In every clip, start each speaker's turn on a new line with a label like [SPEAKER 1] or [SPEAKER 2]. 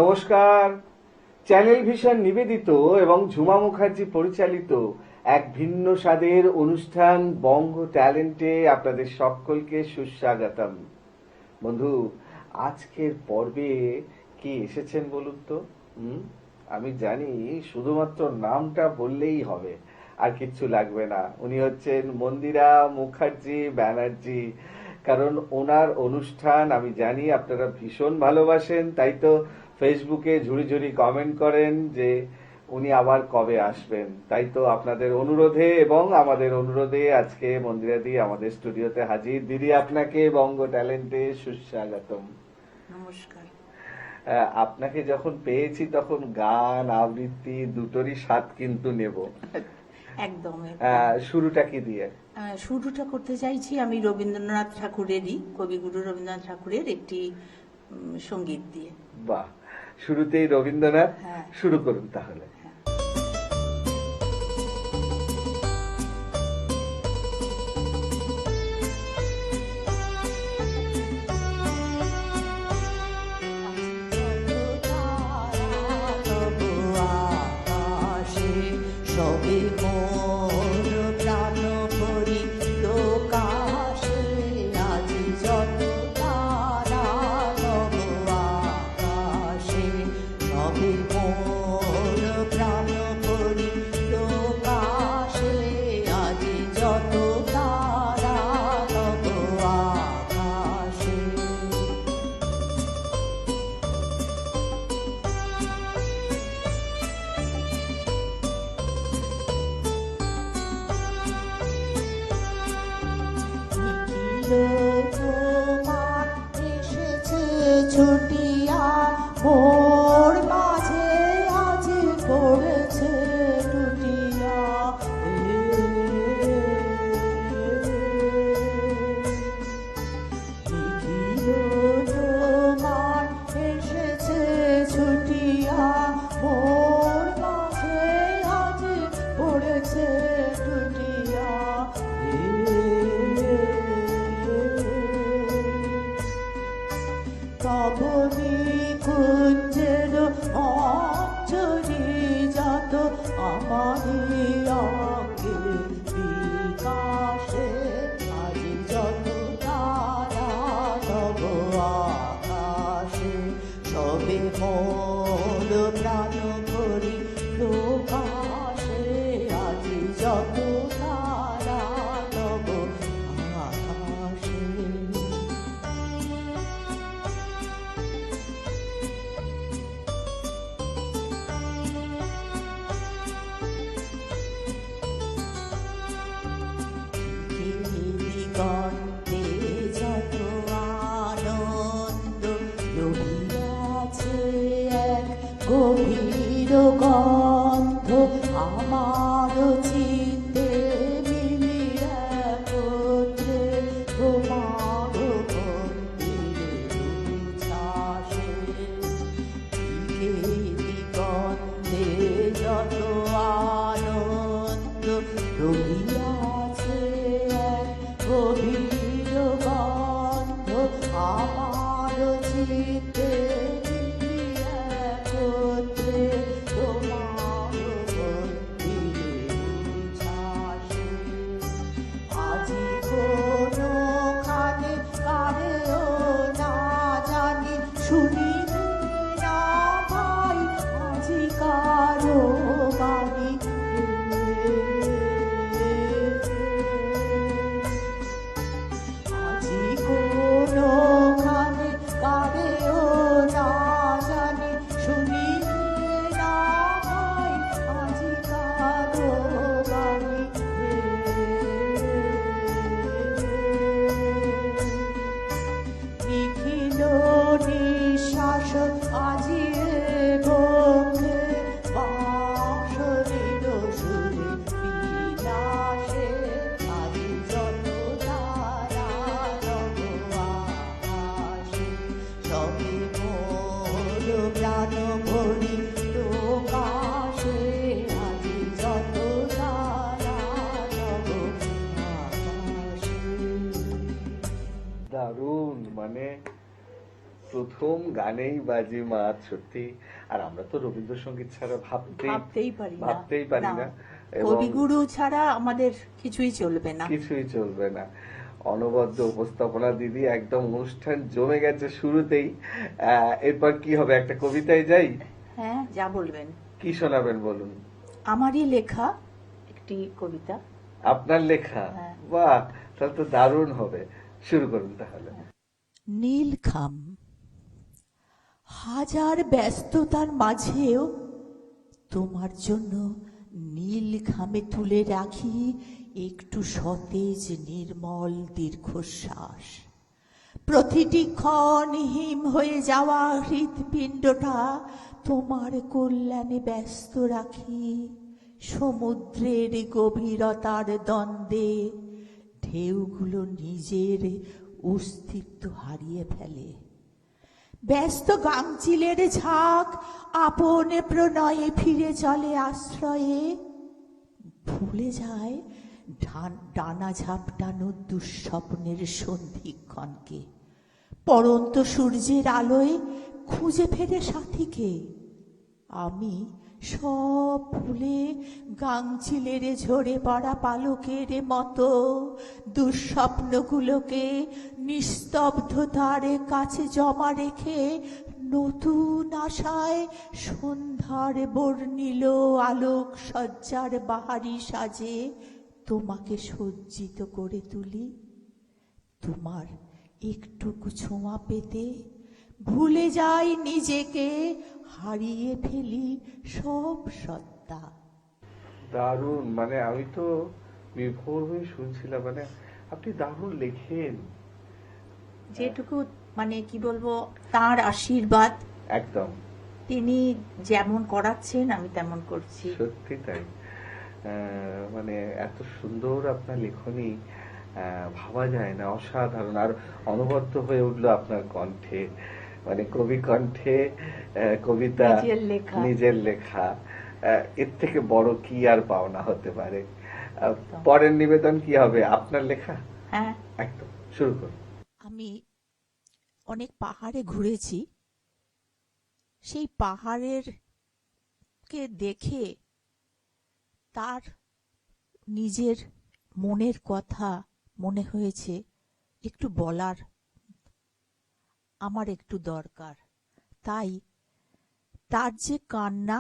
[SPEAKER 1] নমস্কার। Channel vision নিবেদিত এবং ঝুমা মুখার্জি পরিচালিত এক ভিন্ন স্বাদের অনুষ্ঠান বঙ্গ ট্যালেন্টে আপনাদের সকলকে সুস্বাগতম। বন্ধু, আজকের পর্বে কি এসেছেন বলুন তো? আমি জানি শুধুমাত্র নামটা বললেই হবে, আর কিচ্ছু লাগবে না। উনি হচ্ছেন মন্দিরা মুখার্জি ব্যানার্জি। কারণ ওনার অনুষ্ঠান আমি জানি আপনারা ভীষণ ভালোবাসেন, তাই তো ফেসবুকে ঝুড়ি ঝুড়ি কমেন্ট করেন যে উনি আবার কবে আসবেন। তাই তো আপনাদের অনুরোধে এবং আমাদের অনুরোধে আজকে মন্দিরা দি আমাদের স্টুডিওতে হাজির। দিদি, আপনাকে বঙ্গ ট্যালেন্টে সুস্বাগতম।
[SPEAKER 2] নমস্কার।
[SPEAKER 1] আপনাকে যখন পেয়েছি তখন গান আবৃত্তি দুটোরই স্বাদ কিন্তু নেব।
[SPEAKER 2] একদম
[SPEAKER 1] শুরুটা কি দিয়ে?
[SPEAKER 2] শুরুটা করতে চাইছি আমি রবীন্দ্রনাথ ঠাকুরেরই, কবিগুরু রবীন্দ্রনাথ ঠাকুরের একটি সঙ্গীত দিয়ে।
[SPEAKER 1] বাহ, শুরুতেই রবীন্দ্রনাথ।
[SPEAKER 2] হ্যাঁ,
[SPEAKER 1] শুরু করুন তাহলে।
[SPEAKER 2] ছুটিয়া ভোর মাঝে আজ পড়েছে টুটিয়া, তোমার এসেছে ছুটিয়া ভোর মাঝে আজ পড়েছে টুটিয়া। তবনি কুঞ্জের অঞ্জলি যত আমারি অঙ্গে বিকাশে আজ যত তারা তব আকাশে সবে মোর প্রাণ করি প্রকাশে আজ যত তারা তব আকাশে। গন্ধে যত আনন্দ রহিয়াছে এক গভীর গন্ধ আমার চিত্তে মিলিয়ে একত্রে তোমার মন্দিরের উচ্ছ্বাসে। গন্ধে যত আনন্দ রহিয়াছে গভীর গন্ধ আমার চিত্তে একত্রে তোমার মন্দিরের উচ্ছ্বাসে। আজি কোনো খানে কারেও না জানি শুনিতে না পাই আজি কারো বাণী। আজি কোনো খানে কারেও না জানি শুনিতে না পাই আজি কারো বাণী। নিখিল নিঃশ্বাস আজি বন্ধে বাঁশরীর সুরে বিলাসে আজি যত তারা তব আকাশে সবে মোর প্রাণ ভরি প্রকাশে আজি যত তারা তব আকাশে।
[SPEAKER 1] দারুণ, মানে প্রথম গানেই বাজি মাত, সত্যি। আর আমরা তো রবীন্দ্রসঙ্গীত ছাড়া
[SPEAKER 2] ভাবতেই পারি না।
[SPEAKER 1] ভাবতেই পারি না, এবং
[SPEAKER 2] কবিগুরু ছাড়া আমাদের কিছুই চলবে না।
[SPEAKER 1] কিছুই চলবে না। অনবদ্য উপস্থাপনা দিদি, একদম অনুষ্ঠান জমে গেছে শুরুতেই। এরপর কি হবে, একটা কবিতায় যাই?
[SPEAKER 2] হ্যাঁ, যা বলবেন।
[SPEAKER 1] কি শোনাবেন বলুন?
[SPEAKER 2] আমারই লেখা একটি কবিতা।
[SPEAKER 1] আপনার লেখা?
[SPEAKER 2] হ্যাঁ।
[SPEAKER 1] বাহ, তাহলে তো দারুণ হবে। শুরু করুন তাহলে।
[SPEAKER 2] নীলখাম। হাজার ব্যস্ততার মাঝেও তোমার জন্য নীলখামে তুলে রাখি একটু সতেজ নির্মল দীর্ঘশ্বাস। প্রতিটি ক্ষণ হিম হয়ে যাওয়া হৃৎপিণ্ডটা তোমার কল্যাণে ব্যস্ত রাখি। সমুদ্রের গভীরতার দ্বন্দ্বে ঢেউগুলো নিজের অস্তিত্ব হারিয়ে ফেলে। ব্যস্ত গাংচিলের ঝাঁক আপন প্রণয়ে ফিরে চলে আশ্রয়ে। ভুলে যায় ডানা ঝাপটানো দুঃস্বপ্নের সন্ধিক্ষণকে। পড়ন্ত সূর্যের আলোয় খুঁজে ফেরে সাথীকে। আমি সব ভুলে গাংচিলের ঝরে পড়া পালকের মতো দুঃস্বপ্নগুলোকে নিস্তব্ধতার কাছে জমা রেখে নতুন আশায় সন্ধ্যার বর্ণিল আলোক সজ্জার বাহারি সাজে তোমাকে সজ্জিত করে তুলি। তোমার একটুকু ছোঁয়া পেতে ভুলে যাই নিজেকে, হারিয়ে ফেলি সব সত্তা।
[SPEAKER 1] দারুণ, মানে আমি তো বিভোর হয়ে শুনছিলাম। মানে আপনি দারুণ লেখেন।
[SPEAKER 2] যেটুকু মানে কি বলবো, তার আশীর্বাদ।
[SPEAKER 1] একদম,
[SPEAKER 2] তিনি যেমন করাচ্ছেন আমি তেমন করছি।
[SPEAKER 1] সত্যি তাই। মানে এত সুন্দর আপনার লেখনী, ভাবা যায় না, অসাধারণ। আর অনবদ্য হয়ে উঠলো আপনার কণ্ঠে, মানে কবি কণ্ঠে কবিতা,
[SPEAKER 2] নিজের লেখা।
[SPEAKER 1] নিজের লেখা। এর থেকে বড় কি আর পাওনা হতে পারে?
[SPEAKER 2] একদম।
[SPEAKER 1] পরের নিবেদন কি হবে, আপনার লেখা?
[SPEAKER 2] হ্যাঁ,
[SPEAKER 1] একদম, শুরু করুন।
[SPEAKER 2] আমি অনেক পাহাড়ে ঘুরেছি। সেই পাহাড়ের কে দেখে তার নিজের মনের কথা মনে হয়েছে একটু বলার আমার একটু দরকার। তাই তার যে কান্না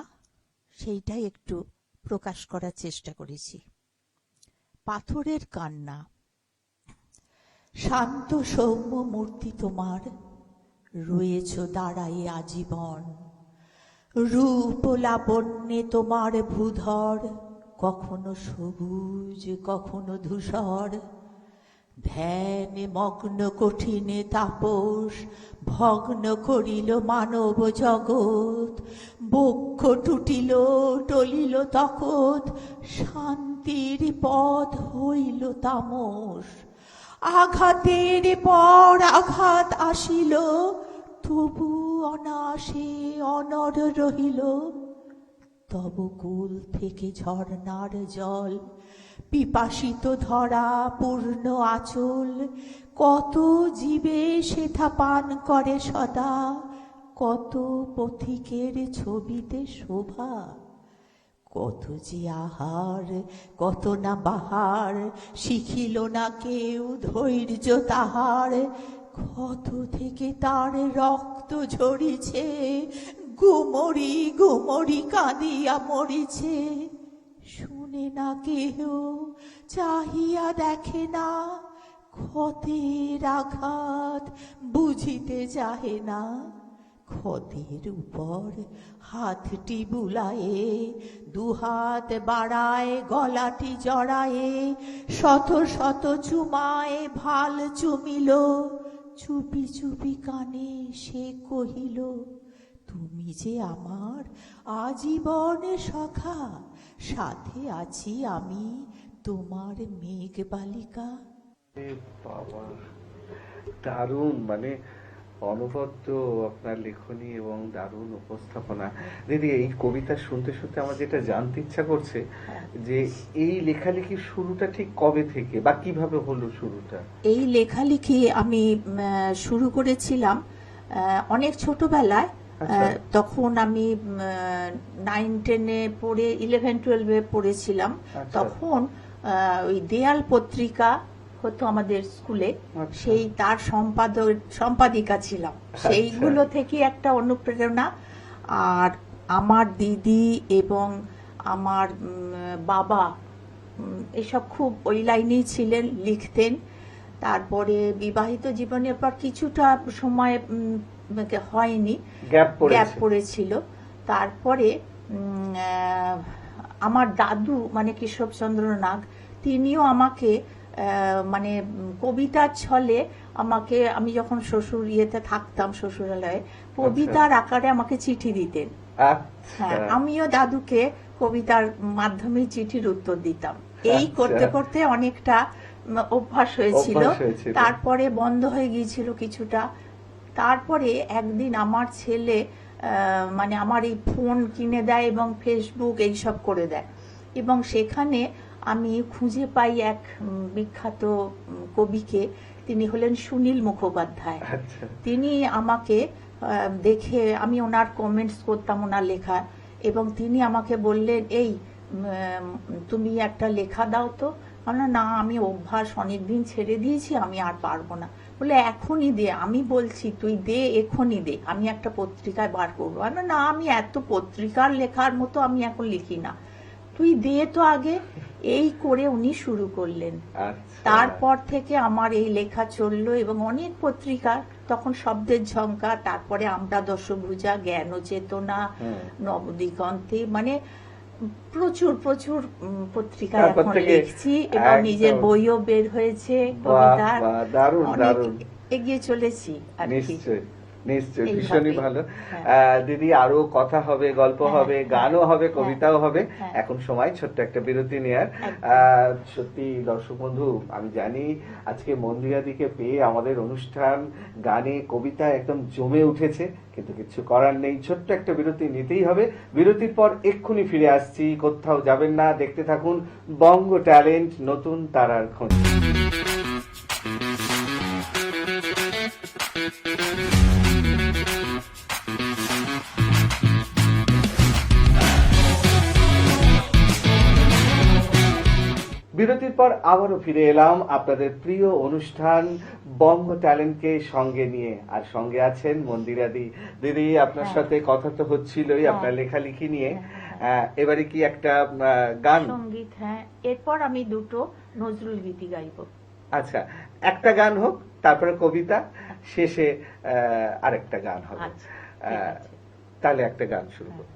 [SPEAKER 2] সেইটাই একটু প্রকাশ করার চেষ্টা করেছি। পাথরের কান্না। শান্ত সৌম্য মূর্তি তোমার, রয়েছ দাঁড়ায়ে আজীবন। রূপ লাবণ্যে তোমার ভূধর, কখনো সবুজ কখনো ধূসর। ধ্যানে মগ্ন কঠিনে তাপস ভগ্ন করিল মানব জগৎ। বক্ষ টুটিল টলিল তকত, শান্তির পথ হইল তামস। আঘাতের পর আঘাত আসিল, তবু অনাসে অনর রহিল। তব কুল থেকে ঝর্ণার জল, পিপাসিত ধরা পূর্ণ আঁচল। কত জীবে সেথা পান করে সদা, কত পথিকের ছবিতে শোভা। কত যে আহার কত না বাহার, শিখিল না কেউ ধৈর্য তাহার। ক্ষত থেকে তার রক্ত ঝরিছে, গুমরি গুমরি কাঁদিয়া মরিছে। শুনে না কেহ, চাহিয়া দেখে না, ক্ষতের আঘাত বুঝিতে চাহে না। ক্ষতের উপর হাতটি বুলায়ে, দুহাত বাড়ায় গলাটি জড়ায়ে। শত শত চুমায় ভাল চুমিল, চুপি চুপি কানে সে কহিল, তুমি যে আমার আজীবন সখা, সাথে আছি আমি তোমার মেঘ বালিকা।
[SPEAKER 1] বাবা, দারুণ, মানে অনবদ্য আপনার লেখনী এবং দারুণ উপস্থাপনা। দিদি, এই কবিতা শুনতে শুনতে আমার যেটা জানতে ইচ্ছা করছে যে এই লেখালেখির শুরুটা ঠিক কবে থেকে বা কিভাবে হলো শুরুটা?
[SPEAKER 2] এই লেখালেখি আমি শুরু করেছিলাম অনেক ছোটবেলায়,
[SPEAKER 1] আচ্ছা।
[SPEAKER 2] তখন আমি 9-10-এ পড়ে 11-12-এ পড়েছিলাম।
[SPEAKER 1] আচ্ছা।
[SPEAKER 2] তখন ওই দেয়াল পত্রিকা হতো আমাদের স্কুলে,
[SPEAKER 1] আচ্ছা।
[SPEAKER 2] সেই তার সম্পাদিকা ছিলাম। সেইগুলো থেকে একটা অনুপ্রেরণা। আর আমার দিদি এবং আমার বাবা এসব খুব ওই লাইনেই ছিলেন, লিখতেন। তারপরে বিবাহিত জীবনের পর কিছুটা সময় হয়নি, গ্যাপ পড়েছিল। তারপরে আমার দাদু মানে কেশবচন্দ্র নাগ, তিনিও আমাকে মানে কবিতার ছলে আমাকে, আমি যখন শ্বশুর ইয়েতে থাকতাম শ্বশুরালয়ে, কবিতার আকারে আমাকে চিঠি দিতেন। হ্যাঁ, আমিও দাদুকে কবিতার মাধ্যমে চিঠির উত্তর দিতাম। এই করতে করতে অনেকটা অভ্যাস হয়েছিল। তারপরে বন্ধ হয়ে গিয়েছিল কিছুটা। তারপরে একদিন আমার ছেলে মানে আমার এই ফোন কিনে দেয় এবং ফেসবুক এইসব করে দেয়, এবং সেখানে আমি খুঁজে পাই এক বিখ্যাত কবিকে। তিনি হলেন সুনীল মুখোপাধ্যায়। তিনি আমাকে দেখে, আমি ওনার কমেন্টস করতাম ওনার লেখা, এবং তিনি আমাকে বললেন, এই তুমি একটা লেখা দাও তো। না, আমি অভ্যাস অনেকদিন ছেড়ে দিয়েছি, আমি আর পারবো না। বলে এখনই দে। আমি বলছি তুই দে, এখনই দে, আমি একটা পত্রিকায় বার করবো। না, আমি এত পত্রিকার লেখার মতো আমি এখন লিখি না, তুই দে তো আগে। এই করে উনি শুরু করলেন। তারপর থেকে আমার এই লেখা চললো, এবং অনেক পত্রিকা, তখন শব্দের ঝঙ্কার, তারপরে আমরা দশভুজা, জ্ঞান ও চেতনা, নবদিগন্তে, মানে প্রচুর প্রচুর পত্রিকা এখন লিখছি, এবং নিজের বইও বের হয়েছে কবিতার। অনেক এগিয়ে চলেছি আর কি।
[SPEAKER 1] নিশ্চয়ই, ভীষণই ভালো। দিদি, আরো কথা হবে, গল্প হবে, গানও হবে, কবিতাও হবে। এখন সময় ছোট্ট একটা বিরতি নেওয়ার। সত্যি দর্শক বন্ধু, আমি জানি আজকে মন্দিরাদিকে পেয়ে আমাদের অনুষ্ঠান গানে কবিতা একদম জমে উঠেছে, কিন্তু কিছু করার নেই, ছোট্ট একটা বিরতি নিতেই হবে। বিরতির পর এক্ষুনি ফিরে আসছি, কোথাও যাবেন না, দেখতে থাকুন বঙ্গ ট্যালেন্ট, নতুন তারার খোঁজ। বিরতির পর আবারও ফিরে এলাম আপনাদের প্রিয় অনুষ্ঠান বঙ্গ ট্যালেন্টকে সঙ্গে নিয়ে, আর সঙ্গে আছেন মন্দিরাদি। দিদি, আপনার সাথে কথা তো হচ্ছিলই আপনার লেখালেখি নিয়ে। এবারে কি একটা গান,
[SPEAKER 2] সঙ্গীত? হ্যাঁ, এরপর আমি দুটো নজরুল গীতি গাইবো।
[SPEAKER 1] আচ্ছা, একটা গান হোক, তারপরে কবিতা, শেষে আরেকটা গান হবে। তাহলে একটা গান শুরু করব।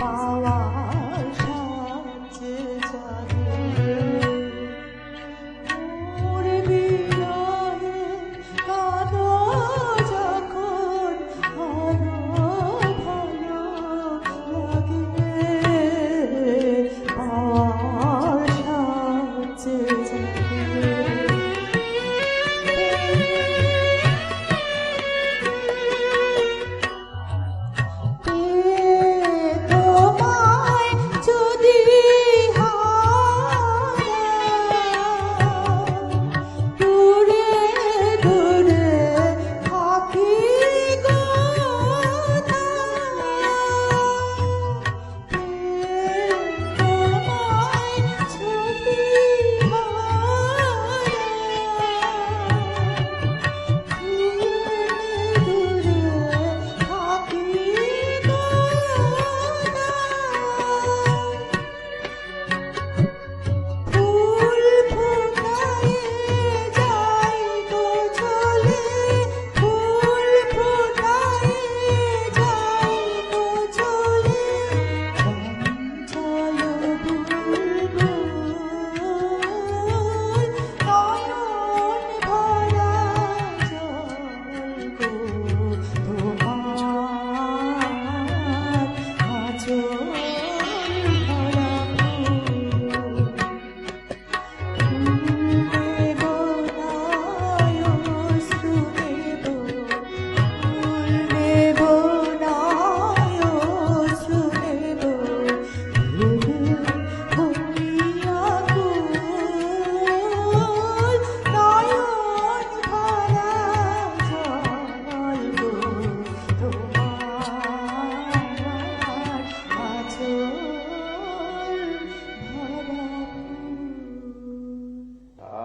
[SPEAKER 2] পাওয়ার সাহায্যে জাগে মোর বিরহে কাঁদো যখন আরো ভালো লাগে পাওয়ার সাহায্যে জাগে তোমায় যদি দূরে দূরে থাকি গো তোমায় যদি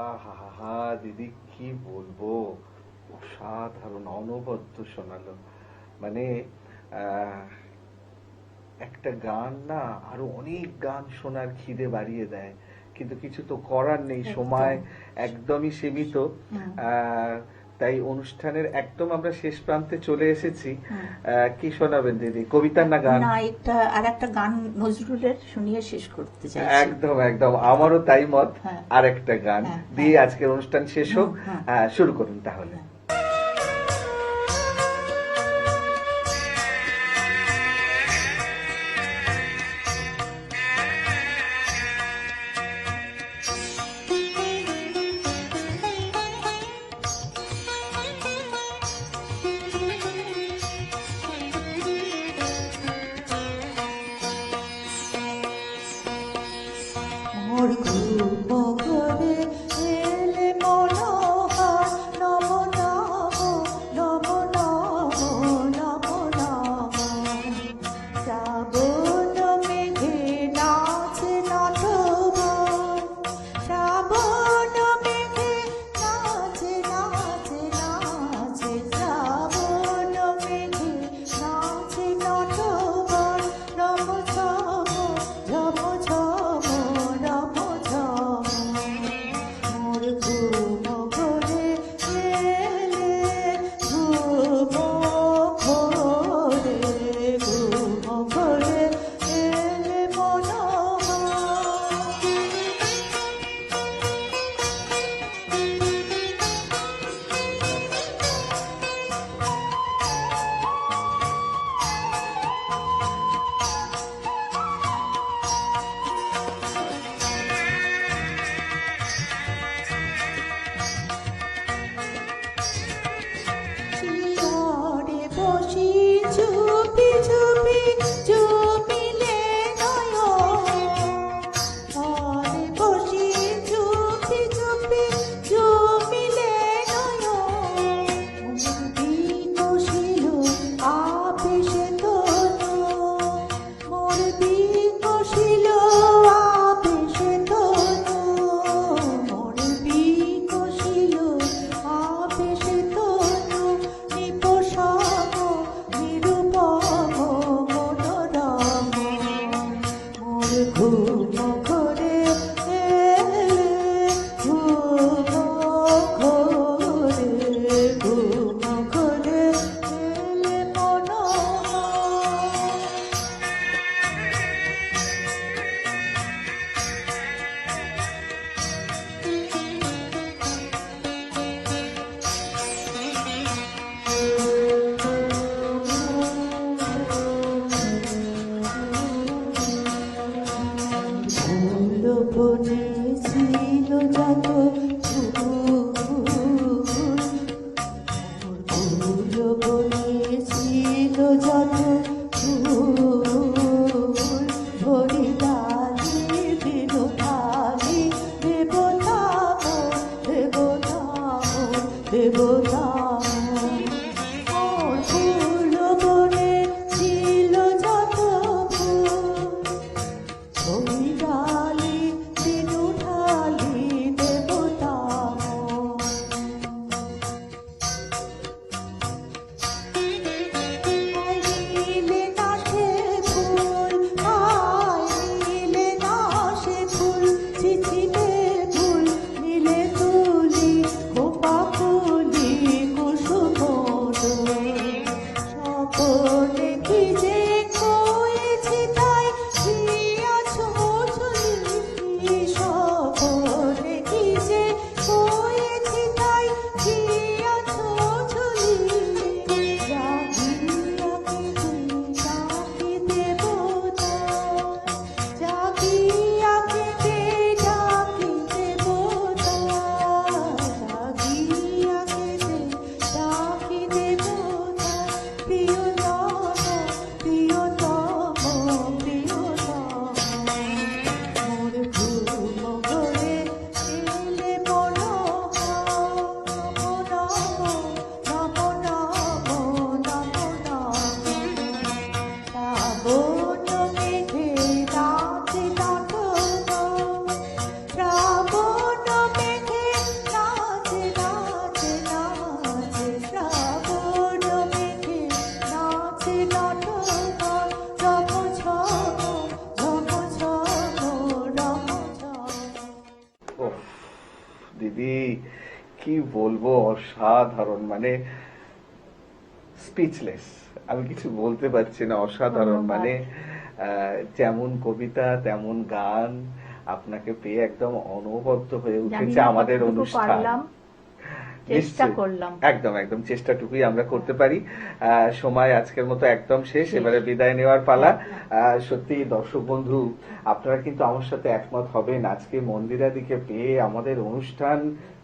[SPEAKER 1] আহা দিদি কি বলবো, অসাধারণ অনবদ্য শোনালো। মানে একটা গান না আরো অনেক গান শোনার খিদে বাড়িয়ে দেয়, কিন্তু কিছু তো করার নেই, সময় একদমই সীমিত। তাই অনুষ্ঠানের একদম আমরা শেষ প্রান্তে চলে এসেছি। কি শোনাবেন দিদি, কবিতা না গান?
[SPEAKER 2] না, আর একটা গান নজরুলের শুনিয়ে শেষ করতে চাই।
[SPEAKER 1] একদম একদম, আমারও তাই মত।
[SPEAKER 2] হ্যাঁ।
[SPEAKER 1] আর একটা গান দিয়ে আজকের অনুষ্ঠান শেষ হোক। শুরু করুন তাহলে।
[SPEAKER 2] মোর ঘরে এলে মনোহর নব নব নব নব নব নব শ্রাবণ মেঘে নাচে নটবর শ্রাবণ মেঘে নাচে নাচে নাচে শ্রাবণ মেঘে নাচে নটবর নব ঝম ঝম ঝম নব ঝম
[SPEAKER 1] কি বলবো, অসাধারণ, মানে স্পিচলেস, আমি কিছু বলতে পারছি না। অসাধারণ,
[SPEAKER 2] ধন্যবাদ।
[SPEAKER 1] মানে যেমন কবিতা তেমন গান, আপনাকে পেয়ে একদম অনবদ্য হয়ে
[SPEAKER 2] জানি
[SPEAKER 1] উঠেছে
[SPEAKER 2] না
[SPEAKER 1] আমাদের
[SPEAKER 2] কতটুকু
[SPEAKER 1] অনুষ্ঠান।
[SPEAKER 2] পারলাম, চেষ্টা
[SPEAKER 1] নিশ্চয়ই।
[SPEAKER 2] করলাম।
[SPEAKER 1] একদম একদম চেষ্টাটুকুই আমরা করতে পারি। সময় আজকের মতো একদম শেষ,
[SPEAKER 2] শেষ।
[SPEAKER 1] এবারে বিদায় নেওয়ার পালা।
[SPEAKER 2] একদম।
[SPEAKER 1] সত্যি দর্শক বন্ধু, আপনারা কিন্তু আমার সাথে একমত হবেন, আজকে মন্দিরাদিকে পেয়ে আমাদের অনুষ্ঠান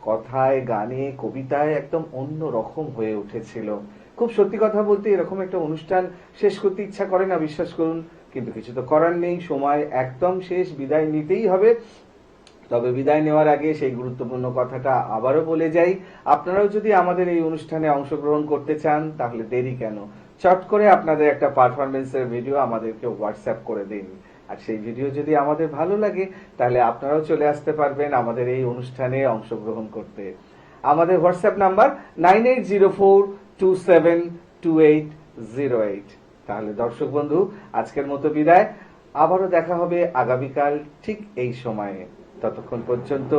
[SPEAKER 1] কথায় গানে কবিতায় একদম অন্য রকম হয়ে উঠেছিল। খুব সত্যি কথা বলতে এরকম একটা অনুষ্ঠান শেষ করতে ইচ্ছা করে না, বিশ্বাস করুন, কিন্তু কিছু তো করার নেই, সময় একদম শেষ, বিদায় নিতেই হবে। তবে বিদায় নেওয়ার আগে সেই গুরুত্বপূর্ণ কথাটা আবারও বলে যাই, আপনারাও যদি আমাদের এই অনুষ্ঠানে অংশগ্রহণ করতে চান তাহলে দেরি কেন, চট করে আপনাদের একটা পারফরমেন্সের ভিডিও আমাদেরকে হোয়াটসঅ্যাপ করে দিন। আর সেই ভিডিও যদি আমাদের ভালো লাগে তাহলে আপনারাও চলে আসতে পারবেন আমাদের এই অনুষ্ঠানে অংশগ্রহণ করতে। আমাদের হোয়াটসঅ্যাপ নাম্বার 9804272808। তাহলে দর্শক বন্ধু, আজকের মতো বিদায়, আবারও দেখা হবে আগামীকাল ঠিক এই সময়ে। ততক্ষণ পর্যন্ত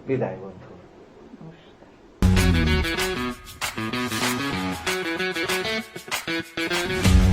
[SPEAKER 1] বিদায় বন্ধু।
[SPEAKER 2] নমস্কার।